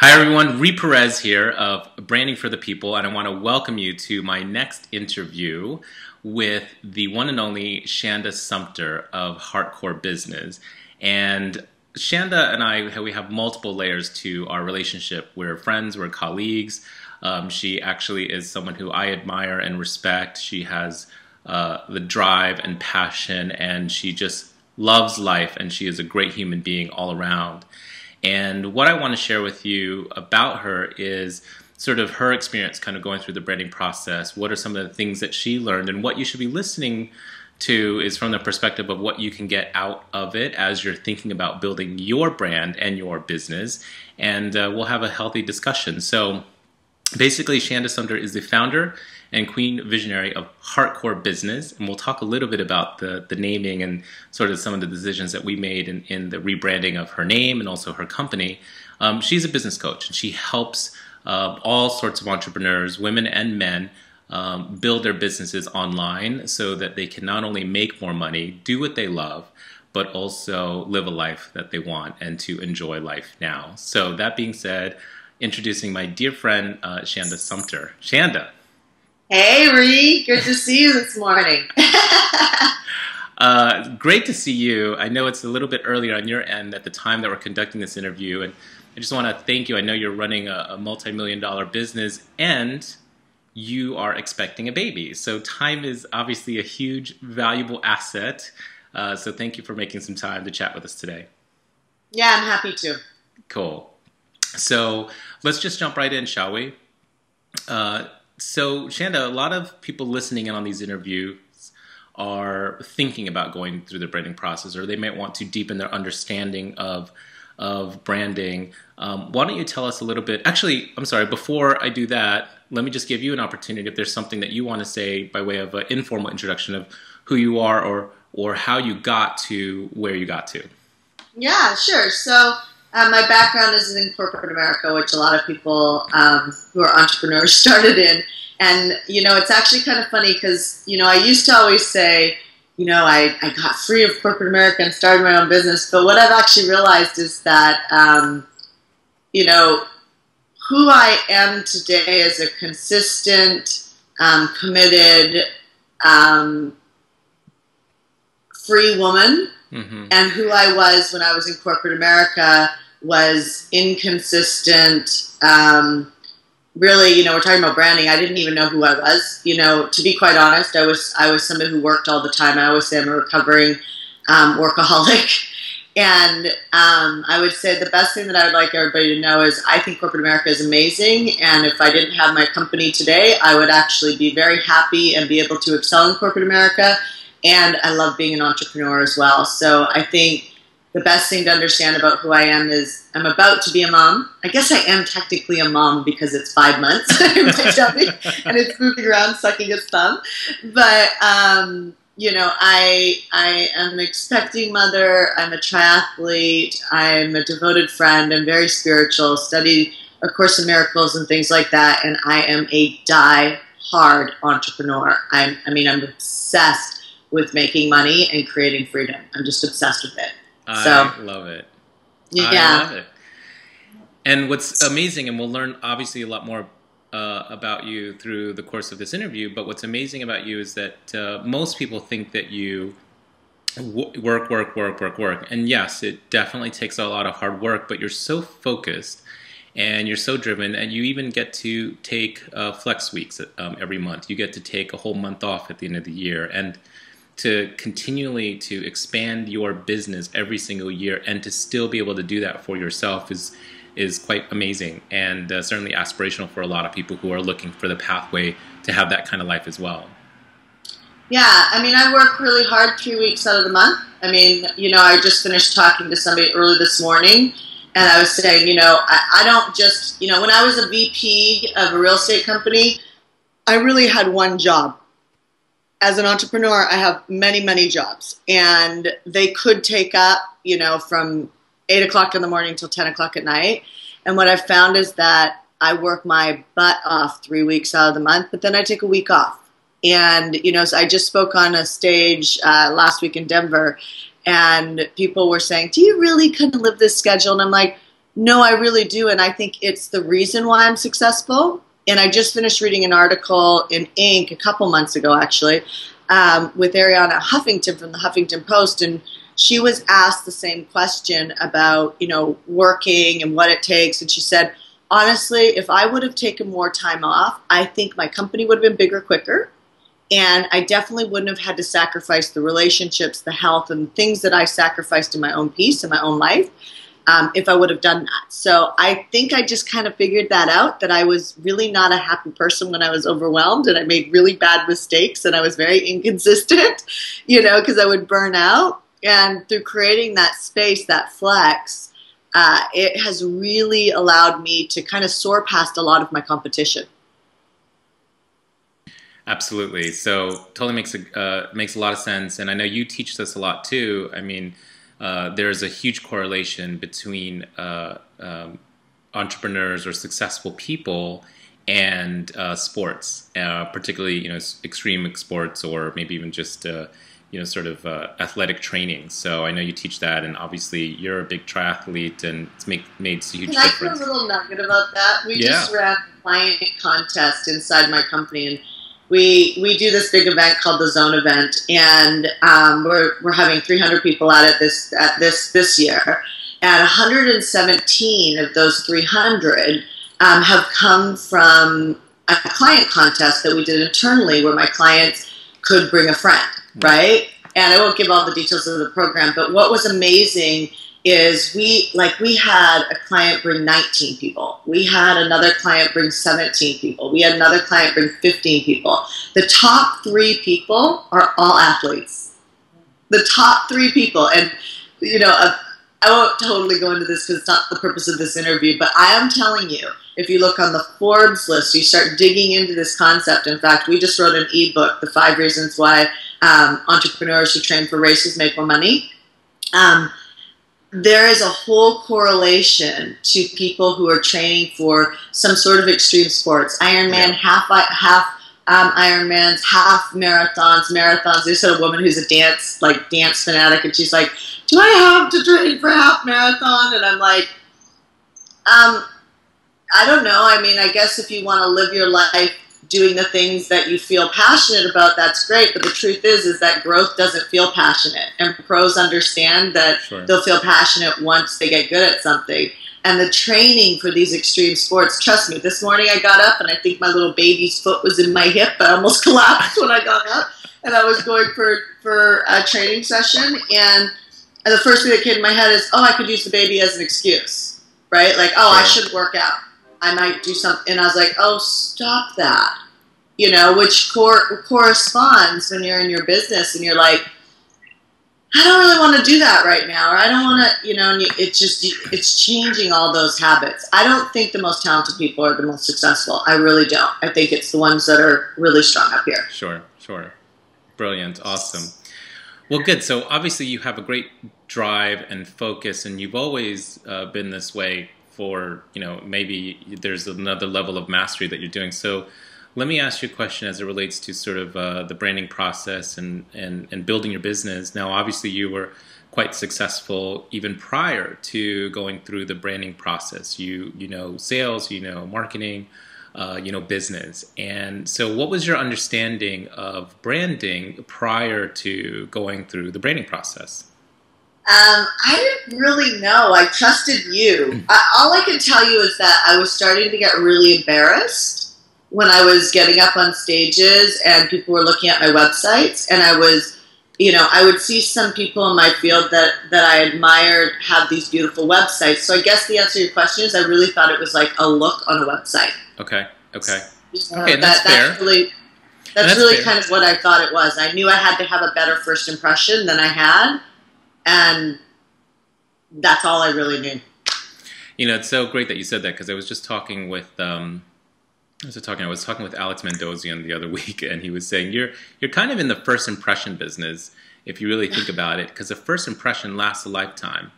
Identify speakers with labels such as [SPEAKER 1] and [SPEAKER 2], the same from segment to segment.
[SPEAKER 1] Hi everyone, Perez here of Branding for the People, and I want to welcome you to my next interview with the one and only Shanda Sumpter of Heartcore Business. And Shanda and I, we have multiple layers to our relationship. We're friends, we're colleagues. She actually is someone who I admire and respect. She has the drive and passion, and she just loves life, and she is a great human being all around. And what I want to share with you about her is sort of her experience kind of going through the branding process. What are some of the things that she learned, and what you should be listening to is from the perspective of what you can get out of it as you're thinking about building your brand and your business. And we'll have a healthy discussion. So basically, Shanda Sumpter is the founder and queen visionary of Heartcore Business, and we'll talk a little bit about the naming and sort of some of the decisions that we made in the rebranding of her name and also her company. She's a business coach, and she helps all sorts of entrepreneurs, women and men, build their businesses online so that they can not only make more money, do what they love, but also live a life that they want and to enjoy life now. So that being said, introducing my dear friend, Shanda Sumpter. Shanda.
[SPEAKER 2] Hey, Ree. Good to see you this morning.
[SPEAKER 1] Great to see you. I know it's a little bit earlier on your end at the time that we're conducting this interview, and I just want to thank you. I know you're running a multi-million-dollar business, and you are expecting a baby. So time is obviously a huge, valuable asset. So thank you for making some time to chat with us today.
[SPEAKER 2] Yeah, I'm happy to.
[SPEAKER 1] Cool. So let's just jump right in, shall we? So Shanda, a lot of people listening in on these interviews are thinking about going through the branding process, or they might want to deepen their understanding of branding. Why don't you tell us a little bit? Actually, I'm sorry, before I do that, let me just give you an opportunity if there's something that you want to say by way of an informal introduction of who you are or how you got to where you got to.
[SPEAKER 2] Yeah, sure. So my background is in corporate America, which a lot of people who are entrepreneurs started in. And, it's actually kind of funny because, I used to always say, I got free of corporate America and started my own business. But what I've actually realized is that, who I am today is a consistent, committed, free woman. Mm-hmm. And who I was when I was in corporate America was inconsistent. Really, we're talking about branding. I didn't even know who I was. To be quite honest, I was somebody who worked all the time. I always say I'm a recovering workaholic. And I would say the best thing that I would like everybody to know is I think corporate America is amazing. And if I didn't have my company today, I would actually be very happy and be able to excel in corporate America. And I love being an entrepreneur as well. So I think the best thing to understand about who I am is I'm about to be a mom. I guess I am technically a mom because it's 5 months in my tummy and it's moving around sucking its thumb. But, I am an expecting mother. I'm a triathlete. I'm a devoted friend. I'm very spiritual, studied A Course in Miracles and things like that. And I am a die-hard entrepreneur. I'm obsessed with making money and creating freedom. I'm just obsessed with it.
[SPEAKER 1] I love it.
[SPEAKER 2] Yeah.
[SPEAKER 1] I love it. And what's amazing, and we'll learn obviously a lot more about you through the course of this interview, but what's amazing about you is that most people think that you work. And yes, it definitely takes a lot of hard work, but you're so focused and you're so driven, and you even get to take flex weeks every month. You get to take a whole month off at the end of the year, and to continually to expand your business every single year and to still be able to do that for yourself is quite amazing, and certainly aspirational for a lot of people who are looking for the pathway to have that kind of life as well.
[SPEAKER 2] Yeah, I work really hard 3 weeks out of the month. I just finished talking to somebody early this morning, and I was saying, I don't just, when I was a VP of a real estate company, I really had one job. As an entrepreneur, I have many, many jobs, and they could take up, from 8 o'clock in the morning till 10 o'clock at night. And what I've found is that I work my butt off 3 weeks out of the month, but then I take a week off. And, so I just spoke on a stage last week in Denver, and people were saying, do you really kind of live this schedule? And I'm like, No, I really do. And I think it's the reason why I'm successful. And I just finished reading an article in Inc. a couple months ago, actually, with Ariana Huffington from the Huffington Post. And she was asked the same question about, working and what it takes. And she said, honestly, if I would have taken more time off, I think my company would have been bigger quicker. And I definitely wouldn't have had to sacrifice the relationships, the health, and things that I sacrificed in my own peace, in my own life, if I would have done that. So I think I just kind of figured that out, that I was really not a happy person when I was overwhelmed, and I made really bad mistakes, and I was very inconsistent, because I would burn out. And through creating that space, that flex, it has really allowed me to kind of soar past a lot of my competition.
[SPEAKER 1] Absolutely. So totally makes a lot of sense. And I know you teach this a lot too. I mean, there's a huge correlation between entrepreneurs or successful people and sports, particularly, extreme sports, or maybe even just, sort of athletic training. So I know you teach that, and obviously you're a big triathlete, and it's made a huge difference.
[SPEAKER 2] Can I put a little nugget about that? We just ran a client contest inside my company, and we do this big event called the Zone Event, and we're having 300 people at it this year, and 117 of those 300 have come from a client contest that we did internally, where my clients could bring a friend, right? And I won't give all the details of the program, but what was amazing is we had a client bring 19 people. We had another client bring 17 people. We had another client bring 15 people. The top 3 people are all athletes. The top 3 people. And, I won't totally go into this because it's not the purpose of this interview, but I am telling you, if you look on the Forbes list, you start digging into this concept. In fact, we just wrote an ebook, The 5 Reasons Why Entrepreneurs Who Train for Races Make More Money. There is a whole correlation to people who are training for some sort of extreme sports. Ironman, half Ironmans, half marathons. There's a woman who's a dance fanatic, and she's like, do I have to train for a half marathon? And I'm like, I don't know. I mean, I guess if you want to live your life doing the things that you feel passionate about, that's great. But the truth is that growth doesn't feel passionate. And pros understand that they'll feel passionate once they get good at something. And the training for these extreme sports, trust me, this morning I got up and I think my little baby's foot was in my hip. I almost collapsed when I got up. And I was going for a training session. And the first thing that came to my head is, I could use the baby as an excuse, right? Like, I shouldn't work out. I might do something. And I was like, stop that. Which corresponds when you're in your business and you're like, I don't really want to do that right now. Or I don't want to, and it's changing all those habits. I don't think the most talented people are the most successful. I really don't. I think it's the ones that are really strong up here.
[SPEAKER 1] Sure. Brilliant. Awesome. Well, good. So obviously you have a great drive and focus, and you've always been this way for, maybe there's another level of mastery that you're doing. So let me ask you a question as it relates to sort of the branding process and building your business. Now, obviously you were quite successful even prior to going through the branding process. You know sales, marketing, business. And so what was your understanding of branding prior to going through the branding process?
[SPEAKER 2] I didn't really know. I trusted you. All I can tell you is that I was starting to get really embarrassed when I was getting up on stages and people were looking at my websites, and I was, I would see some people in my field that I admired have these beautiful websites. So I guess the answer to your question is I really thought it was like a look on a website.
[SPEAKER 1] Okay, that's fair.
[SPEAKER 2] That's really fair. Kind of what I thought it was. I knew I had to have a better first impression than I had, and that's all I really knew.
[SPEAKER 1] It's so great that you said that, because I was just talking with I was talking with Alex Mendozian the other week, and he was saying you're kind of in the first impression business if you really think about it, because a first impression lasts a lifetime.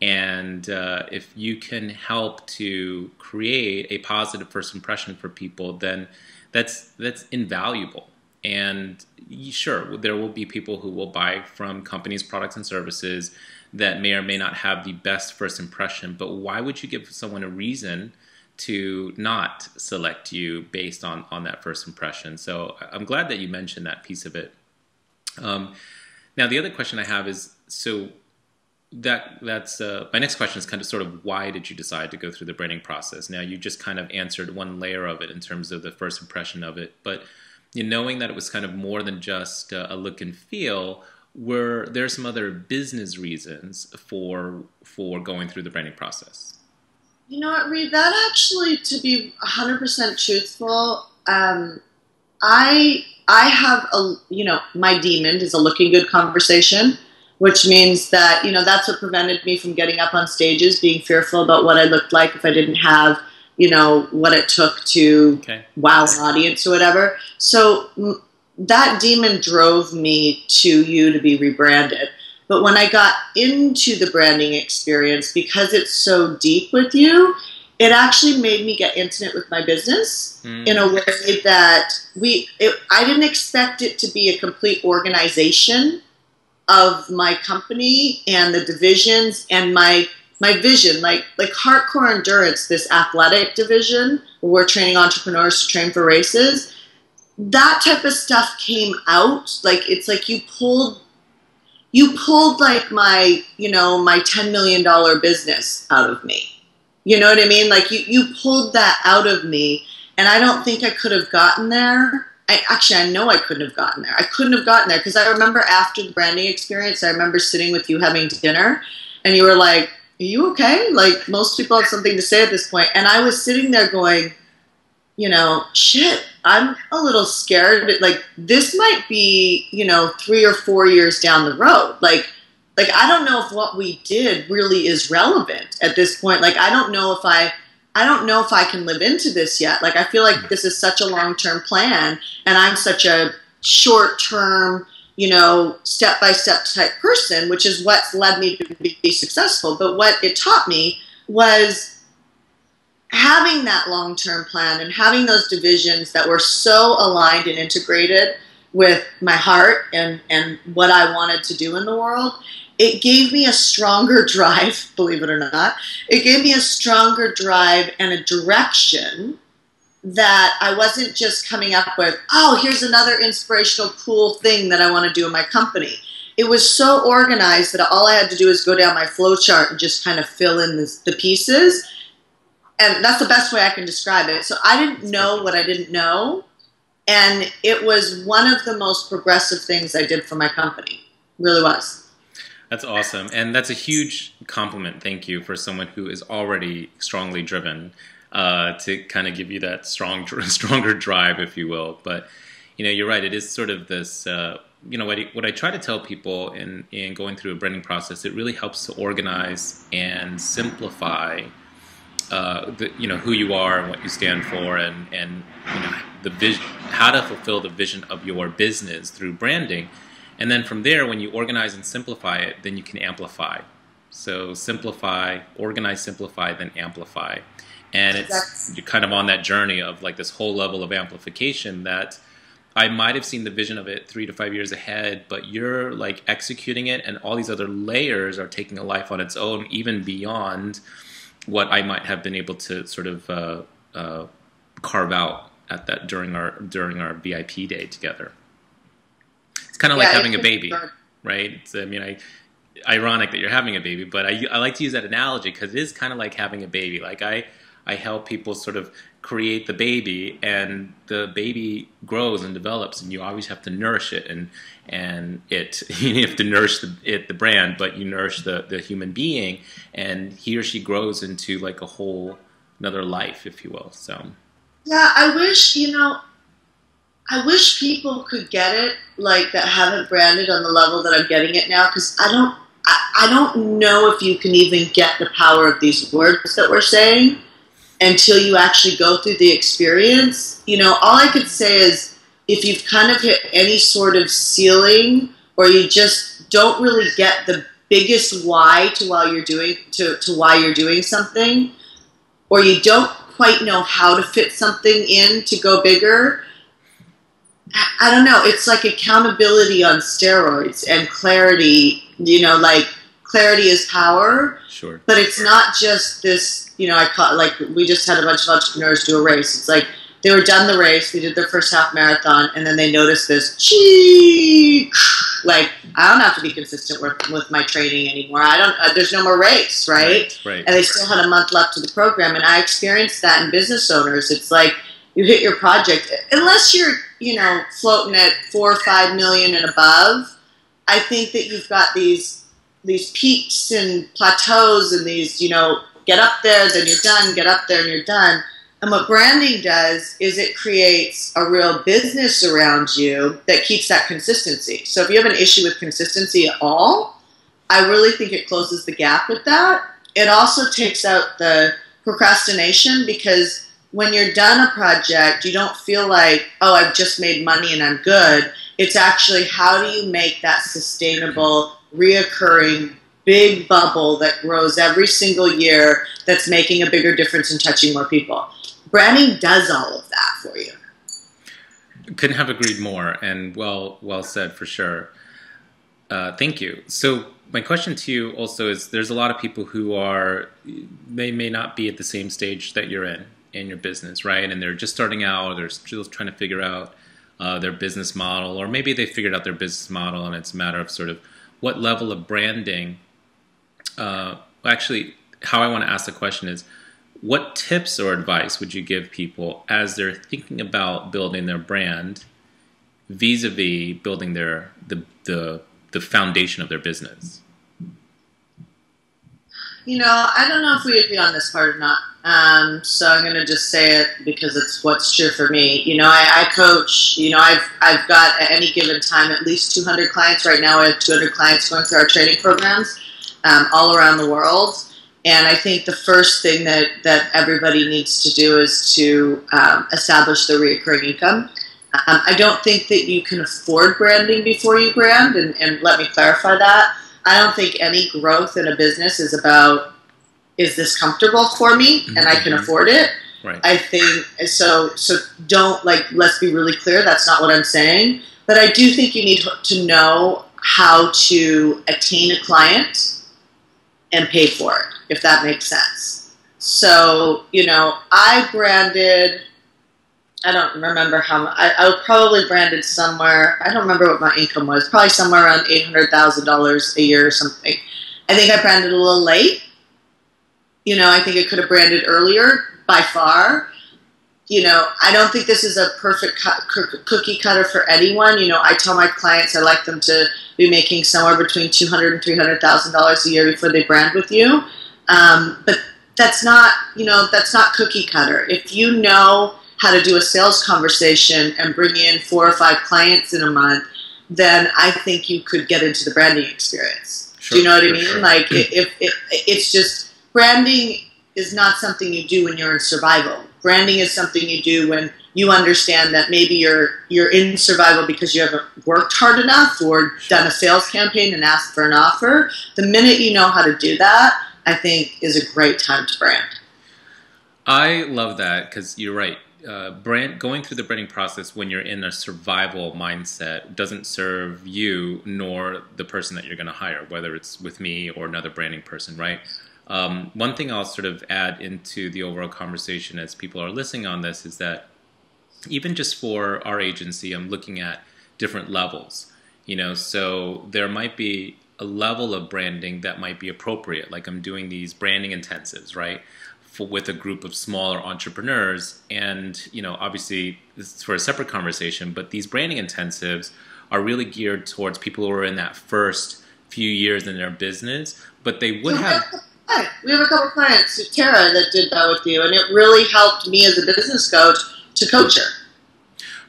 [SPEAKER 1] And if you can help to create a positive first impression for people, then that's invaluable. And sure, there will be people who will buy from companies' products and services that may or may not have the best first impression, but why would you give someone a reason to not select you based on that first impression? So I'm glad that you mentioned that piece of it. Now, the other question I have is, so that's my next question is kind of sort of, why did you decide to go through the branding process? Now, you just kind of answered one layer of it in terms of the first impression of it, but knowing that it was kind of more than just a look and feel, were there some other business reasons for going through the branding process?
[SPEAKER 2] You know what, Reed, that actually, to be 100% truthful, I have my demon is a looking good conversation, which means that, that's what prevented me from getting up on stages, being fearful about what I looked like if I didn't have, what it took to wow an audience or whatever. So that demon drove me to you to be rebranded. But when I got into the branding experience, because it's so deep with you, it actually made me get intimate with my business in a way that I didn't expect it to be a complete organization of my company and the divisions and my vision, like Heartcore Endurance, this athletic division where we're training entrepreneurs to train for races. That type of stuff came out. Like, it's like you pulled like my $10 million business out of me. You know what I mean? Like, you pulled that out of me, and I don't think I could have gotten there. I know I couldn't have gotten there. I couldn't have gotten there because I remember after the branding experience, I remember sitting with you having dinner, and you were like, "Are you okay?" Like, most people have something to say at this point. And I was sitting there going, shit, I'm a little scared. Like, this might be, 3 or 4 years down the road. Like I don't know if what we did really is relevant at this point. Like, I don't know if I can live into this yet. Like, I feel like this is such a long-term plan, and I'm such a short-term, step-by-step type person, which is what's led me to be successful. But what it taught me was having that long-term plan and having those divisions that were so aligned and integrated with my heart and what I wanted to do in the world. It gave me a stronger drive, believe it or not. It gave me a stronger drive and a direction that I wasn't just coming up with, oh, here's another inspirational, cool thing that I want to do in my company. It was so organized that all I had to do is go down my flow chart and just kind of fill in the pieces. And that's the best way I can describe it. So I didn't know what I didn't know. And it was one of the most progressive things I did for my company. It really was.
[SPEAKER 1] That's awesome. And that's a huge compliment. Thank you, for someone who is already strongly driven to kind of give you that stronger drive, if you will. But, you're right. It is sort of this, what I try to tell people in going through a branding process, it really helps to organize and simplify who you are and what you stand for, and the vision, how to fulfill the vision of your business through branding. And then from there, when you organize and simplify it, then you can amplify. So simplify, organize, simplify, then amplify. And you're kind of on that journey of like this whole level of amplification that I might have seen the vision of it 3 to 5 years ahead, but you're like executing it, and all these other layers are taking a life on its own, even beyond what I might have been able to sort of carve out at that during our VIP day together. It's kind of like having a baby, right? Ironic that you're having a baby, but I like to use that analogy because it is kind of like having a baby. Like I help people sort of create the baby, and the baby grows and develops, and you always have to nourish it, and you have to nourish the brand, but you nourish the human being, and he or she grows into like a whole another life, if you will. So
[SPEAKER 2] yeah, I wish people could get it, like, that haven't branded on the level that I'm getting it now, because I don't know if you can even get the power of these words that we're saying until you actually go through the experience. All I could say is, if you've kind of hit any sort of ceiling, or you just don't really get the biggest why to why you're doing something, or you don't quite know how to fit something in to go bigger, I don't know, it's like accountability on steroids and clarity, like clarity is power.
[SPEAKER 1] Sure.
[SPEAKER 2] But it's not just this, you know, like we just had a bunch of entrepreneurs do a race. It's like they were done the race, they did their first half marathon, and then they noticed this, like, I don't have to be consistent with my training anymore. There's no more race, right?
[SPEAKER 1] Right.
[SPEAKER 2] And they still had a month left of the program. And I experienced that in business owners. It's like you hit your project, unless you're, you know, floating at 4 or 5 million and above. I think that you've got these peaks and plateaus and these, you know, get up there, then you're done, get up there and you're done. And what branding does is it creates a real business around you that keeps that consistency. So if you have an issue with consistency at all, I really think it closes the gap with that. It also takes out the procrastination, because when you're done a project, you don't feel like, oh, I've just made money and I'm good. It's actually, how do you make that sustainable, reoccurring, big bubble that grows every single year that's making a bigger difference and touching more people? Branding does all of that for you.
[SPEAKER 1] Couldn't have agreed more, and well said for sure. Thank you. So my question to you also is, there's a lot of people who they may not be at the same stage that you're in your business, right? And they're just starting out, or they're still trying to figure out their business model, or maybe they figured out their business model and it's a matter of sort of what level of branding. Actually, how I want to ask the question is, what tips or advice would you give people as they're thinking about building their brand vis-a-vis building the foundation of their business? You
[SPEAKER 2] know, I don't know if we agree on this part or not. So I'm going to just say it because it's what's true for me. You know, I coach, you know, I've got at any given time at least 200 clients. Right now I have 200 clients going through our training programs all around the world. And I think the first thing that everybody needs to do is to establish their recurring income. I don't think that you can afford branding before you brand, and let me clarify that. I don't think any growth in a business is about, is this comfortable for me and I can afford it?
[SPEAKER 1] Right.
[SPEAKER 2] I think, so don't, like, let's be really clear, that's not what I'm saying. But I do think you need to know how to attain a client and pay for it, if that makes sense. So, you know, I branded, I don't remember how much, I probably branded somewhere, I don't remember what my income was, probably somewhere around $800,000 a year or something. I think I branded a little late. You know, I think I could have branded earlier, by far. You know, I don't think this is a perfect cookie cutter for anyone. You know, I tell my clients I like them to be making somewhere between $200,000 and $300,000 a year before they brand with you. But that's not, you know, that's not cookie cutter. If you know how to do a sales conversation and bring in 4 or 5 clients in a month, then I think you could get into the branding experience.
[SPEAKER 1] Sure,
[SPEAKER 2] do you know what I mean?
[SPEAKER 1] Sure.
[SPEAKER 2] Like, it's just, branding is not something you do when you're in survival. Branding is something you do when you understand that maybe you're in survival because you haven't worked hard enough or done a sales campaign and asked for an offer. The minute you know how to do that, I think is a great time to brand.
[SPEAKER 1] I love that, because you're right. Going through the branding process when you're in a survival mindset doesn't serve you nor the person that you're going to hire, whether it's with me or another branding person, right? One thing I'll sort of add into the overall conversation as people are listening on this is that even just for our agency, I'm looking at different levels, you know, so there might be a level of branding that might be appropriate. Like, I'm doing these branding intensives, right, with a group of smaller entrepreneurs. And, you know, obviously this is for a separate conversation, but these branding intensives are really geared towards people who are in that first few years in their business, but they would have...
[SPEAKER 2] We have a couple clients, Tara, that did that with you, and it really helped me as a business coach to coach her.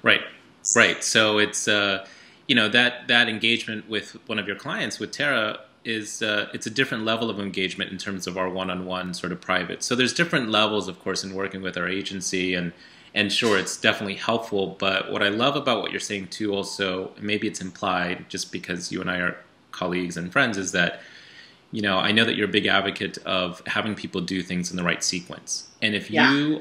[SPEAKER 1] Right. So it's you know, that engagement with one of your clients, with Tara, is it's a different level of engagement in terms of our one-on-one sort of private. So there's different levels, of course, in working with our agency, and sure, it's definitely helpful. But what I love about what you're saying too, also, maybe it's implied just because you and I are colleagues and friends, is that, you know, I know that you're a big advocate of having people do things in the right sequence. And if you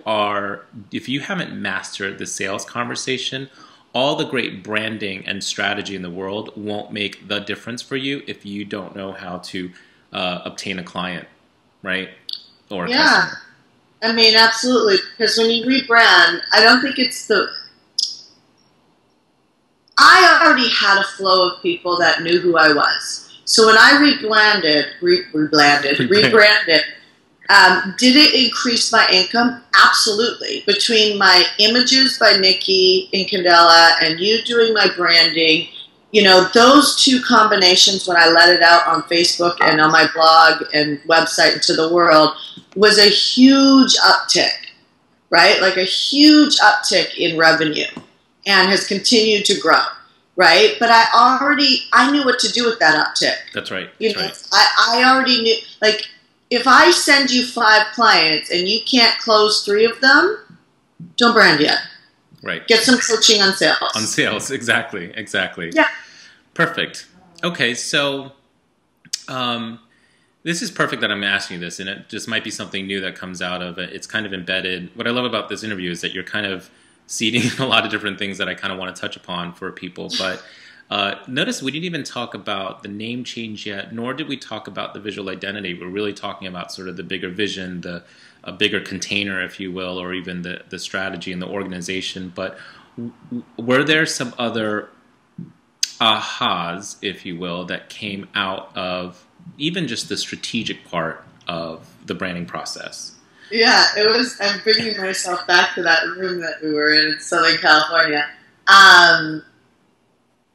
[SPEAKER 1] haven't mastered the sales conversation, all the great branding and strategy in the world won't make the difference for you if you don't know how to obtain a client, right? Or a
[SPEAKER 2] Yeah.
[SPEAKER 1] customer.
[SPEAKER 2] I mean, absolutely. Because when you rebrand, I don't think it's I already had a flow of people that knew who I was. So when I rebranded, did it increase my income? Absolutely. Between my images by Nikki in Candela and you doing my branding, you know, those two combinations when I let it out on Facebook and on my blog and website into the world was a huge uptick, right? Like a huge uptick in revenue and has continued to grow, right? But I knew what to do with that uptick.
[SPEAKER 1] That's right.
[SPEAKER 2] You know, I already knew, like, if I send you 5 clients and you can't close 3 of them, don't brand yet.
[SPEAKER 1] Right.
[SPEAKER 2] Get some coaching on sales.
[SPEAKER 1] On sales, exactly.
[SPEAKER 2] Yeah.
[SPEAKER 1] Perfect. Okay, so this is perfect that I'm asking you this, and it just might be something new that comes out of it. It's kind of embedded. What I love about this interview is that you're kind of seeding a lot of different things that I kind of want to touch upon for people. But notice we didn't even talk about the name change yet, nor did we talk about the visual identity. We're really talking about sort of the bigger vision, a bigger container, if you will, or even the strategy and the organization. But were there some other ahas, if you will, that came out of even just the strategic part of the branding process?
[SPEAKER 2] Yeah, it was. I'm bringing myself back to that room that we were in Southern California.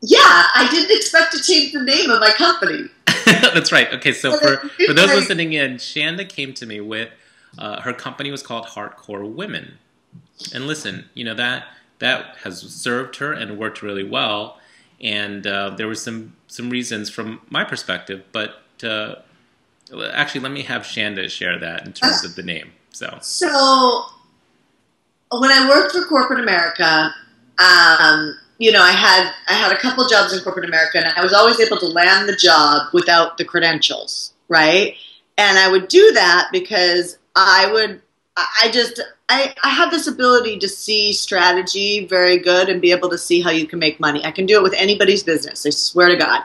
[SPEAKER 2] Yeah, I didn't expect to change the name of my company.
[SPEAKER 1] That's right. Okay, so for those listening in, Shanda came to me with her company was called Heartcore Women, and listen, you know that has served her and worked really well, and there were some reasons from my perspective, but actually, let me have Shanda share that in terms of the name. So
[SPEAKER 2] when I worked for corporate America, you know, I had a couple jobs in corporate America, and I was always able to land the job without the credentials, right? And I would do that because I have this ability to see strategy very good and be able to see how you can make money. I can do it with anybody's business, I swear to God.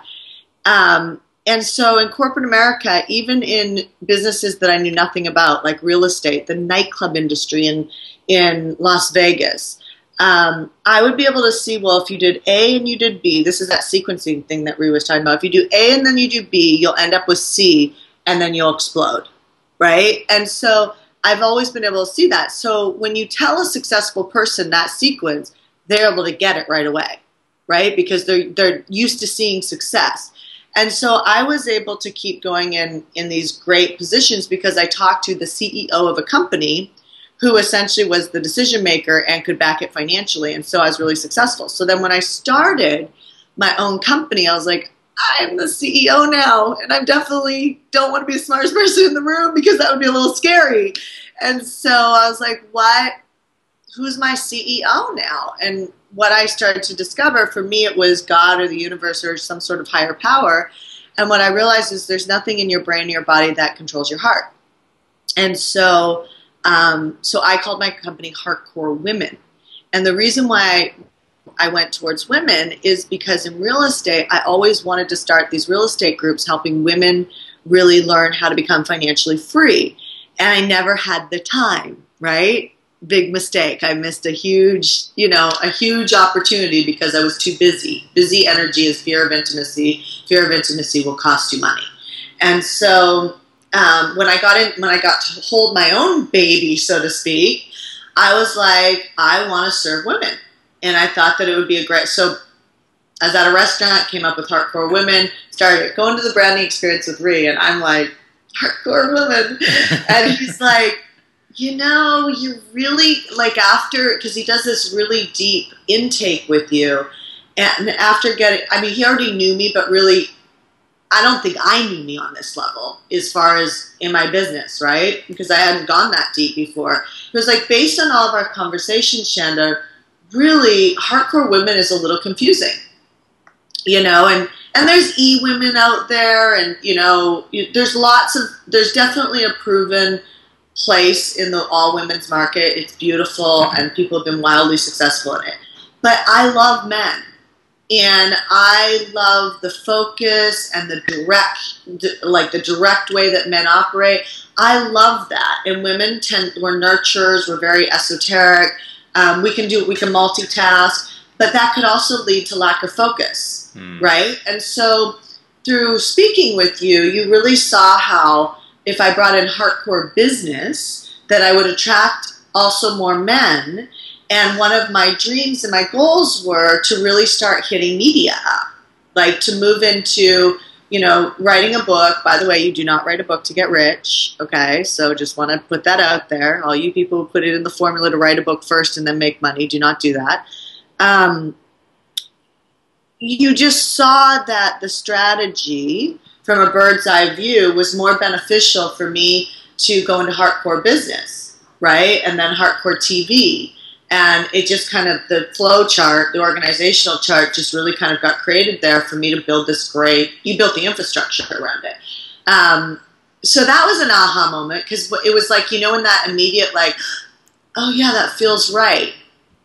[SPEAKER 2] And so in corporate America, even in businesses that I knew nothing about, like real estate, the nightclub industry in Las Vegas, I would be able to see, well, if you did A and you did B, this is that sequencing thing that Ree was talking about. If you do A and then you do B, you'll end up with C and then you'll explode, right? And so I've always been able to see that. So when you tell a successful person that sequence, they're able to get it right away, right? Because they're used to seeing success. And so I was able to keep going in these great positions because I talked to the CEO of a company who essentially was the decision maker and could back it financially. And so I was really successful. So then when I started my own company, I was like, I'm the CEO now, and I definitely don't want to be the smartest person in the room because that would be a little scary. And so I was like, who's my CEO now? And what I started to discover, for me, it was God or the universe or some sort of higher power. And what I realized is there's nothing in your brain or your body that controls your heart. And so I called my company Heartcore Women. And the reason why I went towards women is because in real estate, I always wanted to start these real estate groups helping women really learn how to become financially free. And I never had the time, right? Big mistake. I missed a huge opportunity because I was too busy. Busy energy is fear of intimacy. Fear of intimacy will cost you money. And so when I got to hold my own baby, so to speak, I was like, I want to serve women. And I thought that it would be a great, so I was at a restaurant, came up with Heartcore Women, started going to the branding experience with Ree, and I'm like, Heartcore Women. And he's like, you know, you really, like after, because he does this really deep intake with you, and after getting, I mean, he already knew me, but really, I don't think I knew me on this level as far as in my business, right? Because I hadn't gone that deep before. It was like, based on all of our conversations, Shanda, really, Heartcore Women is a little confusing, you know, and there's e-women out there, and, you know, there's definitely a proven place in the all women's market. It's beautiful, and people have been wildly successful in it. But I love men. And I love the focus and the direct way that men operate. I love that. And women we're nurturers, we're very esoteric. We can multitask, but that could also lead to lack of focus, right? And so through speaking with you, you really saw how if I brought in Heartcore business, that I would attract also more men. And one of my dreams and my goals were to really start hitting media up, like to move into, writing a book. By the way, you do not write a book to get rich, okay? So just want to put that out there. All you people who put it in the formula to write a book first and then make money, do not do that. You just saw that the strategy from a bird's eye view was more beneficial for me to go into Heartcore business, right? And then Heartcore TV. And it just kind of, the flow chart, the organizational chart just really kind of got created there for me to build this you built the infrastructure around it. So that was an aha moment, because it was like, in that immediate like, oh yeah, that feels right.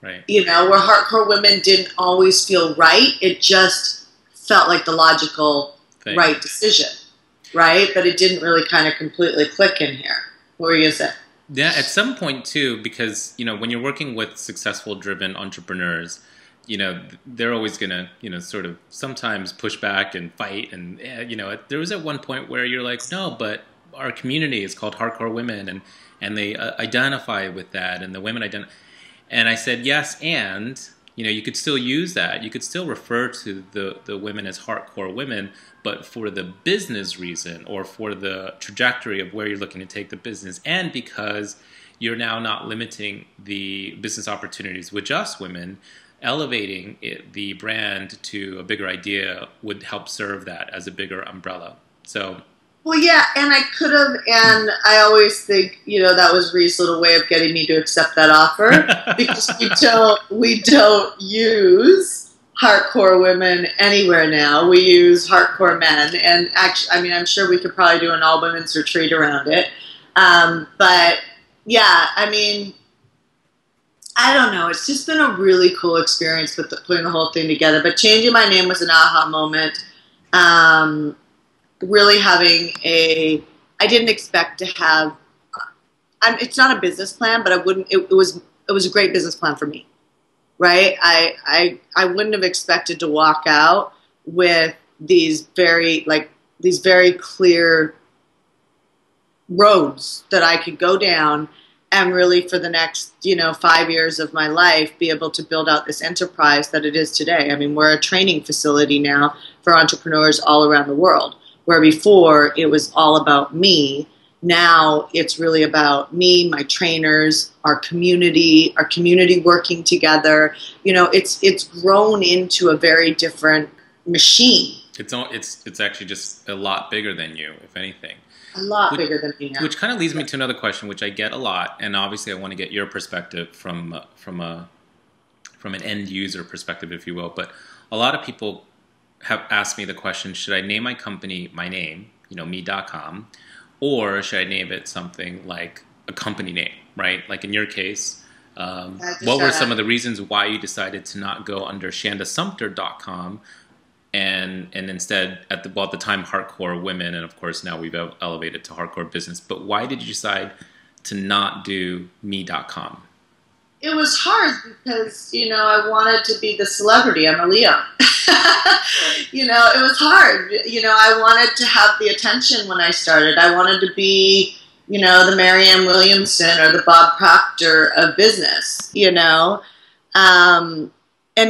[SPEAKER 1] Right.
[SPEAKER 2] Where Heartcore women didn't always feel right. It just felt like the logical right decision, right? But it didn't really kind of completely click in here. What were you going to say?
[SPEAKER 1] Yeah, at some point too, because, when you're working with successful, driven entrepreneurs, they're always going to, sort of sometimes push back and fight. And, there was at one point where you're like, no, but our community is called Heartcore Women, and they identify with that, and the women identify. And I said, yes, and, you could still use that. You could still refer to the women as Heartcore Women, but for the business reason or for the trajectory of where you're looking to take the business, and because you're now not limiting the business opportunities with just women, elevating the brand to a bigger idea would help serve that as a bigger umbrella. So...
[SPEAKER 2] Well, yeah, and I could have, and I always think, that was Ree's little way of getting me to accept that offer, because we don't use Heartcore Women anywhere now. We use Heartcore Men, and actually, I'm sure we could probably do an all-women's retreat around it. But yeah, I don't know. It's just been a really cool experience with putting the whole thing together. But changing my name was an aha moment. Really having I didn't expect to have, it's not a business plan, but it was a great business plan for me, right? I wouldn't have expected to walk out with these very clear roads that I could go down and really for the next, 5 years of my life be able to build out this enterprise that it is today. We're a training facility now for entrepreneurs all around the world. Where before it was all about me, now it's really about me, my trainers, our community working together. It's grown into a very different machine.
[SPEAKER 1] It's actually just a lot bigger than you, if anything.
[SPEAKER 2] A lot bigger than me now.
[SPEAKER 1] Which kind of leads me to another question, which I get a lot, and obviously I want to get your perspective from an end user perspective, if you will. But a lot of people have asked me the question, should I name my company my name, me.com, or should I name it something like a company name, right? Like in your case, what were some of the reasons why you decided to not go under shandasumpter.com and instead, at the time, Heartcore Women, and of course now we've elevated to Heartcore Business, but why did you decide to not do me.com?
[SPEAKER 2] It was hard because, I wanted to be the celebrity. I'm a Leo. It was hard. I wanted to have the attention when I started. I wanted to be, the Marianne Williamson or the Bob Proctor of business, And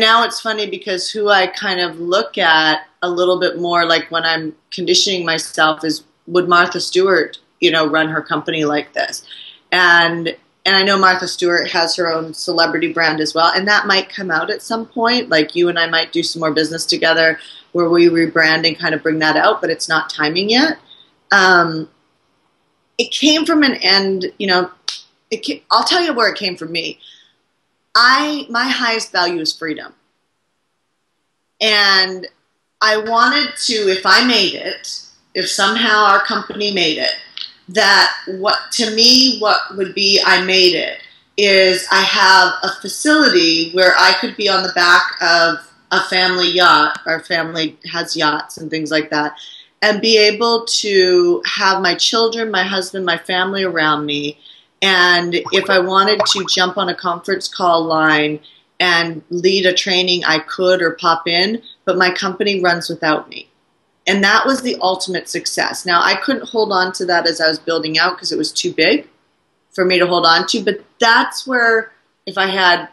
[SPEAKER 2] now it's funny because who I kind of look at a little bit more, like when I'm conditioning myself, is would Martha Stewart, run her company like this? And I know Martha Stewart has her own celebrity brand as well, and that might come out at some point. Like you and I might do some more business together where we rebrand and kind of bring that out, but it's not timing yet. It came from an end, I'll tell you where it came from me. My highest value is freedom. And I wanted to, if I made it, if somehow our company made it, that what would be I made it is I have a facility where I could be on the back of a family yacht. Our family has yachts and things like that. And be able to have my children, my husband, my family around me. And if I wanted to jump on a conference call line and lead a training, I could, or pop in, but my company runs without me. And that was the ultimate success. Now, I couldn't hold on to that as I was building out because it was too big for me to hold on to. But that's where, if I had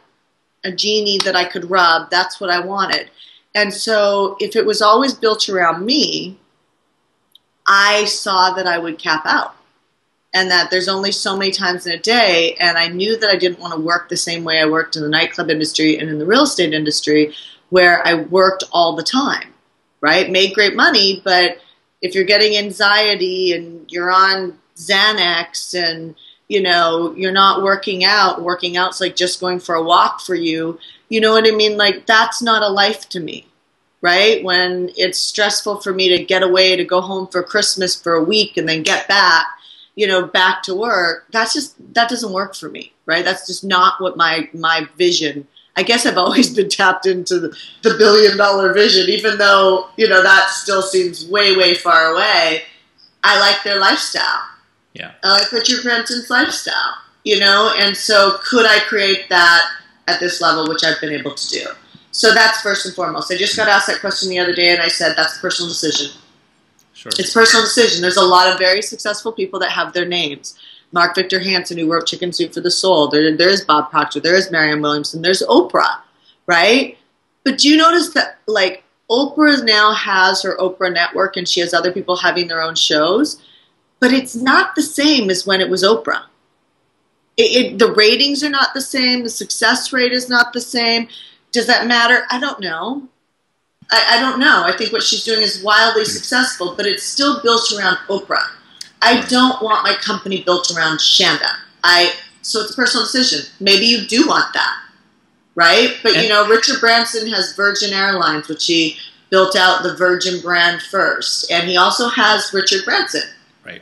[SPEAKER 2] a genie that I could rub, that's what I wanted. And so if it was always built around me, I saw that I would cap out. And that there's only so many times in a day, and I knew that I didn't want to work the same way I worked in the nightclub industry and in the real estate industry, where I worked all the time, right? Made great money, but if you're getting anxiety and you're on Xanax and, you know, you're not working out's like just going for a walk for you, you know what I mean? Like, that's not a life to me, right? When it's stressful for me to get away, to go home for Christmas for a week and then get back, you know, back to work, that doesn't work for me, right? That's just not what my vision. I guess I've always been tapped into the $1 billion vision, even though, you know, that still seems way, way far away. I like their lifestyle.
[SPEAKER 1] Yeah.
[SPEAKER 2] I like Richard Branson's lifestyle, you know, and so could I create that at this level, which I've been able to do? So that's first and foremost. I just got asked that question the other day, and I said that's a personal decision.
[SPEAKER 1] Sure.
[SPEAKER 2] It's a personal decision. There's a lot of very successful people that have their names. Mark Victor Hansen, who wrote Chicken Soup for the Soul. There is Bob Proctor. There is Marianne Williamson. There's Oprah, right? But do you notice that, like, Oprah now has her Oprah Network, and she has other people having their own shows, but it's not the same as when it was Oprah. The ratings are not the same. The success rate is not the same. Does that matter? I don't know. I don't know. I think what she's doing is wildly successful, but it's still built around Oprah. I don't want my company built around Shanda. So it's a personal decision. Maybe you do want that, right? But, you know, Richard Branson has Virgin Airlines, which he built out the Virgin brand first. And he also has Richard Branson.
[SPEAKER 1] Right.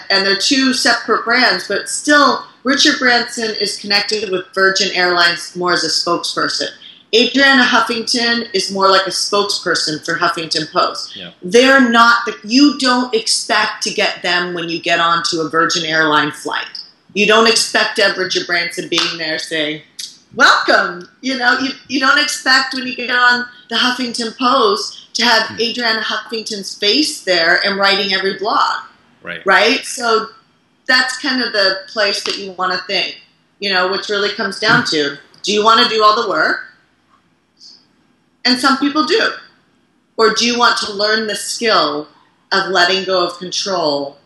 [SPEAKER 2] And they're two separate brands, but still, Richard Branson is connected with Virgin Airlines more as a spokesperson. Adriana Huffington is more like a spokesperson for Huffington Post. Yeah. They're not you don't expect to get them when you get onto a Virgin Airline flight. You don't expect to have Richard Branson being there saying, welcome. You know, you don't expect when you get on the Huffington Post to have Adriana Huffington's face there and writing every blog.
[SPEAKER 1] Right.
[SPEAKER 2] Right? So that's kind of the place that you want to think, you know, which really comes down to, do you want to do all the work? And some people do. Or do you want to learn the skill of letting go of control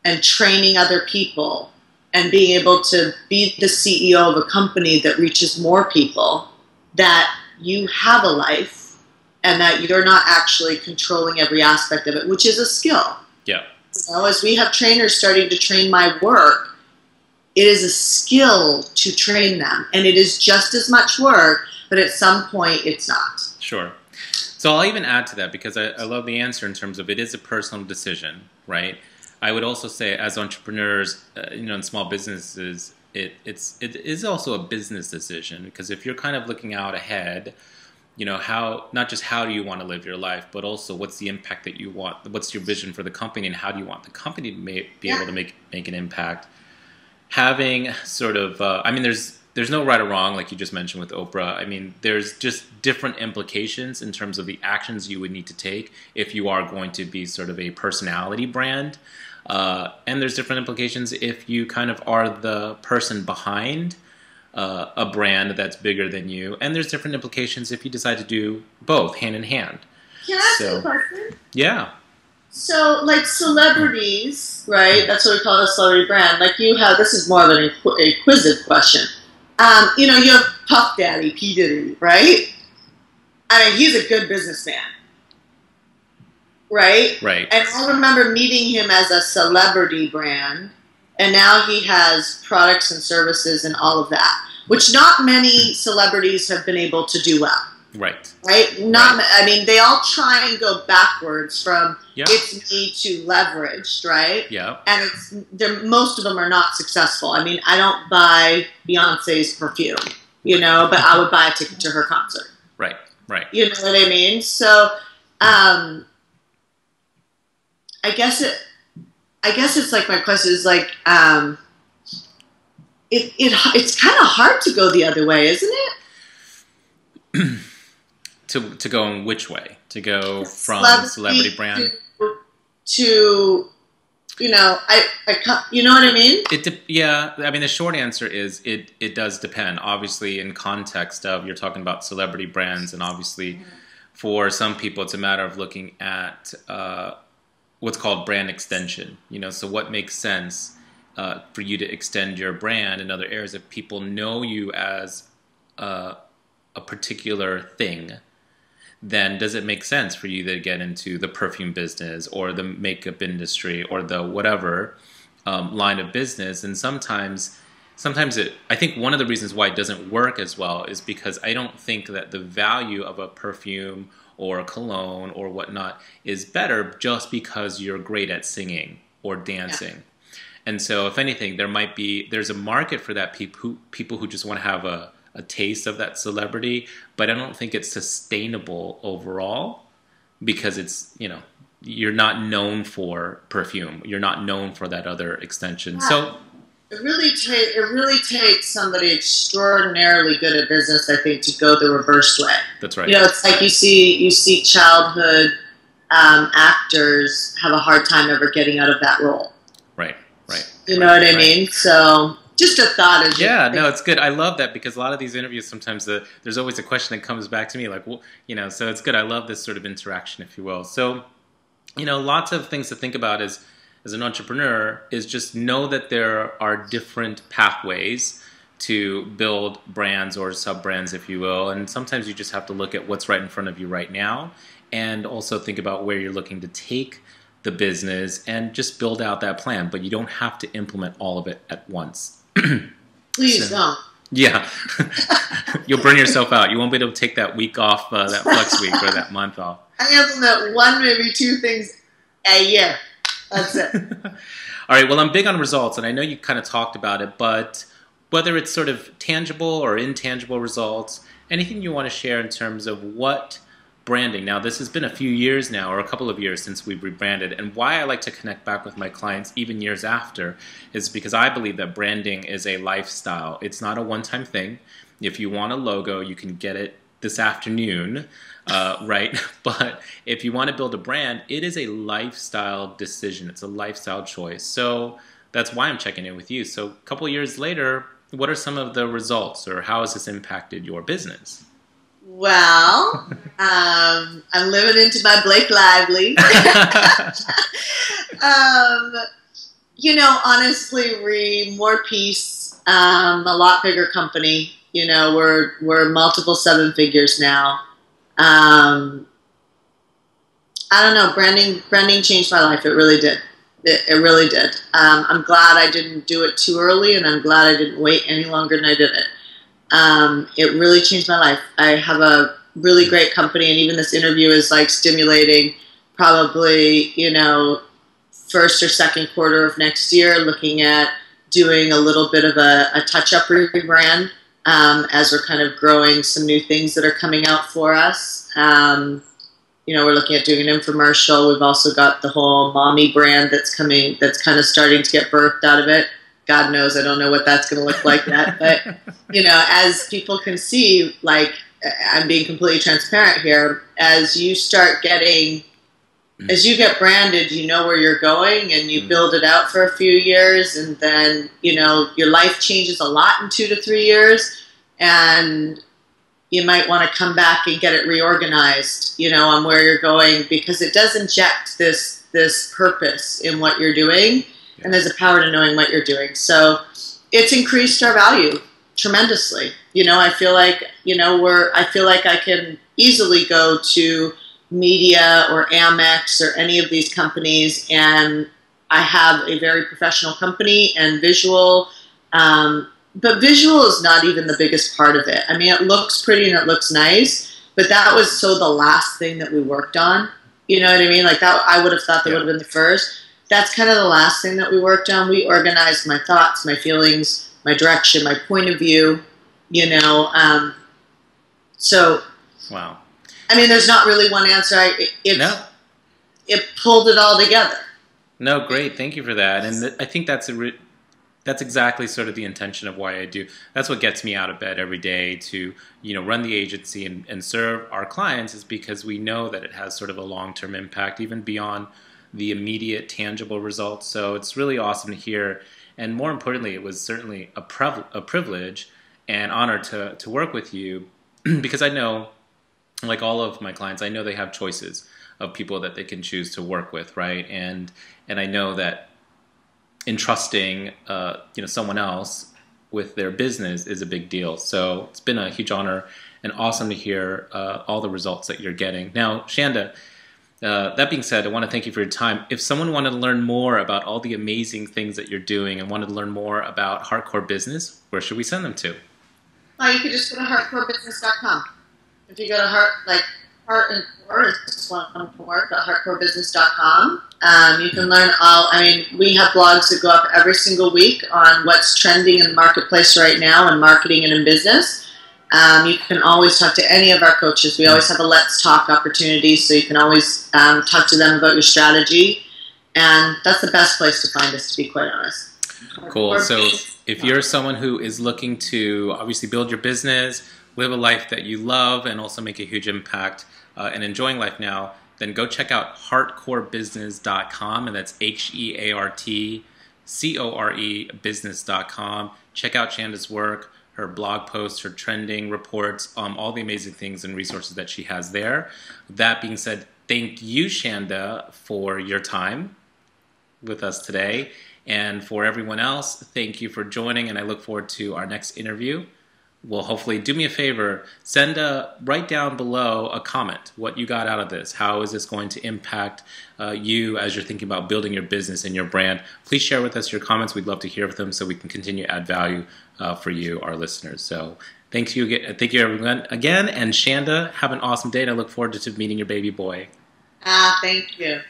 [SPEAKER 2] and training other people and being able to be the CEO of a company that reaches more people, that you have a life and that you're not actually controlling every aspect of it, which is a skill.
[SPEAKER 1] Yeah.
[SPEAKER 2] You know, as we have trainers starting to train my work, it is a skill to train them. And it is just as much work, but at some point it's not.
[SPEAKER 1] Sure. So I'll even add to that, because I love the answer in terms of it is a personal decision, right? I would also say, as entrepreneurs, you know, in small businesses, it is also a business decision, because if you're kind of looking out ahead, you know, not just how do you want to live your life, but also what's the impact that you want, what's your vision for the company, and how do you want the company to be able to make an impact. Having sort of, I mean, there's no right or wrong, like you just mentioned with Oprah. I mean, there's just different implications in terms of the actions you would need to take if you are going to be sort of a personality brand. And there's different implications if you kind of are the person behind a brand that's bigger than you. And there's different implications if you decide to do both hand in hand.
[SPEAKER 2] Can I ask a question?
[SPEAKER 1] Yeah.
[SPEAKER 2] So, like celebrities, right? That's what we call a celebrity brand. Like you have, this is more of an inquisitive question. You know, you have Puff Daddy, P. Diddy, right? I mean, he's a good businessman, right?
[SPEAKER 1] Right.
[SPEAKER 2] And I remember meeting him as a celebrity brand, and now he has products and services and all of that, which not many celebrities have been able to do well.
[SPEAKER 1] Right.
[SPEAKER 2] Right? I mean, they all try and go backwards from it's me to leveraged, right?
[SPEAKER 1] Yeah.
[SPEAKER 2] And most of them are not successful. I mean, I don't buy Beyonce's perfume, you know, but I would buy a ticket to her concert.
[SPEAKER 1] Right. Right.
[SPEAKER 2] You know what I mean? So, I guess it's like, my question is like, it's kind of hard to go the other way, isn't it?
[SPEAKER 1] To go in which way? To go from celebrity brand
[SPEAKER 2] to you know, you know what I mean?
[SPEAKER 1] Yeah, I mean, the short answer is it does depend. Obviously, in context of, you're talking about celebrity brands, and obviously for some people it's a matter of looking at what's called brand extension. You know, so what makes sense for you to extend your brand in other areas. If people know you as a particular thing, then does it make sense for you to get into the perfume business or the makeup industry or the whatever line of business? And sometimes I think one of the reasons why it doesn't work as well is because I don't think that the value of a perfume or a cologne or whatnot is better just because you're great at singing or dancing. Yeah. And so if anything, there's a market for that, people who just want to have a taste of that celebrity, but I don't think it's sustainable overall, because it's, you know, you're not known for perfume, you're not known for that other extension. Yeah. So
[SPEAKER 2] it really takes somebody extraordinarily good at business, I think, to go the reverse way.
[SPEAKER 1] That's right.
[SPEAKER 2] You know, it's like you see childhood actors have a hard time ever getting out of that role.
[SPEAKER 1] Right.
[SPEAKER 2] You know what I mean? So just a thought.
[SPEAKER 1] No, it's good. I love that, because a lot of these interviews, sometimes there's always a question that comes back to me, like, well, you know, so it's good. I love this sort of interaction, if you will. So, you know, lots of things to think about as an entrepreneur is just know that there are different pathways to build brands or sub-brands, if you will. And sometimes you just have to look at what's right in front of you right now, and also think about where you're looking to take the business and just build out that plan. But you don't have to implement all of it at once.
[SPEAKER 2] Please don't.
[SPEAKER 1] Yeah. You'll burn yourself out. You won't be able to take that week off, that flex week, or that month off.
[SPEAKER 2] I implement one, maybe two things a year. That's it.
[SPEAKER 1] All right. Well, I'm big on results, and I know you kind of talked about it, but whether it's sort of tangible or intangible results, anything you want to share in terms of what branding. Now, this has been a few years now, or a couple of years since we've rebranded, and why I like to connect back with my clients even years after is because I believe that branding is a lifestyle. It's not a one-time thing. If you want a logo, you can get it this afternoon, right? But if you want to build a brand, it is a lifestyle decision. It's a lifestyle choice. So that's why I'm checking in with you. So a couple of years later, what are some of the results, or how has this impacted your business?
[SPEAKER 2] Well, I'm living into my Blake Lively. You know, honestly, more peace, a lot bigger company. You know, we're multiple seven figures now. I don't know, branding changed my life. It really did. It really did. I'm glad I didn't do it too early, and I'm glad I didn't wait any longer than I did it. It really changed my life. I have a really great company, and even this interview is like stimulating probably, you know, first or second quarter of next year, looking at doing a little bit of a touch-up rebrand as we're kind of growing some new things that are coming out for us. You know, we're looking at doing an infomercial. We've also got the whole mommy brand that's coming, that's kind of starting to get birthed out of it. God knows, I don't know what that's going to look like yet. But, you know, as people can see, like, I'm being completely transparent here, as you start getting, as you get branded, you know where you're going, and you build it out for a few years, and then, you know, your life changes a lot in 2 to 3 years, and you might want to come back and get it reorganized, you know, on where you're going, because it does inject this purpose in what you're doing. And there's a power to knowing what you're doing. So it's increased our value tremendously. You know, I feel like, you know, I feel like I can easily go to media or Amex or any of these companies, and I have a very professional company and visual, but visual is not even the biggest part of it. I mean, it looks pretty and it looks nice, but that was so the last thing that we worked on. You know what I mean? Like that, I would have thought that would have been the first. That's kind of the last thing that we worked on. We organized my thoughts, my feelings, my direction, my point of view, you know. So.
[SPEAKER 1] Wow.
[SPEAKER 2] I mean, there's not really one answer. It pulled it all together.
[SPEAKER 1] No, great. Thank you for that. And I think that's exactly sort of the intention of why I do. That's what gets me out of bed every day to, run the agency and serve our clients, is because we know that it has sort of a long-term impact, even beyond the immediate tangible results. So it's really awesome to hear. And more importantly, it was certainly a privilege and honor to work with you, because I know, like all of my clients, I know they have choices of people that they can choose to work with, right? And I know that entrusting someone else with their business is a big deal. So it's been a huge honor and awesome to hear all the results that you're getting. Now, Shanda, that being said, I want to thank you for your time. If someone wanted to learn more about all the amazing things that you're doing and wanted to learn more about Heartcore Business, where should we send them to?
[SPEAKER 2] You could just go to heartcorebusiness.com. If you go to heart and core, it's one word, heartcorebusiness.com. You can learn we have blogs that go up every single week on what's trending in the marketplace right now in marketing and in business. You can always talk to any of our coaches. We always have a Let's Talk opportunity, so you can always talk to them about your strategy. And that's the best place to find us, to be quite honest.
[SPEAKER 1] Cool. So if you're someone who is looking to obviously build your business, live a life that you love, and also make a huge impact and enjoying life now, then go check out heartcorebusiness.com, and that's HEARTCORE business.com. Check out Shanda's work, her blog posts, her trending reports, all the amazing things and resources that she has there. That being said, thank you, Shanda, for your time with us today. And for everyone else, thank you for joining, and I look forward to our next interview. Well, hopefully, do me a favor, write down below a comment what you got out of this. How is this going to impact you as you're thinking about building your business and your brand? Please share with us your comments. We'd love to hear them so we can continue to add value for you, our listeners. So thank you everyone again. And Shanda, have an awesome day, and I look forward to meeting your baby boy.
[SPEAKER 2] Thank you.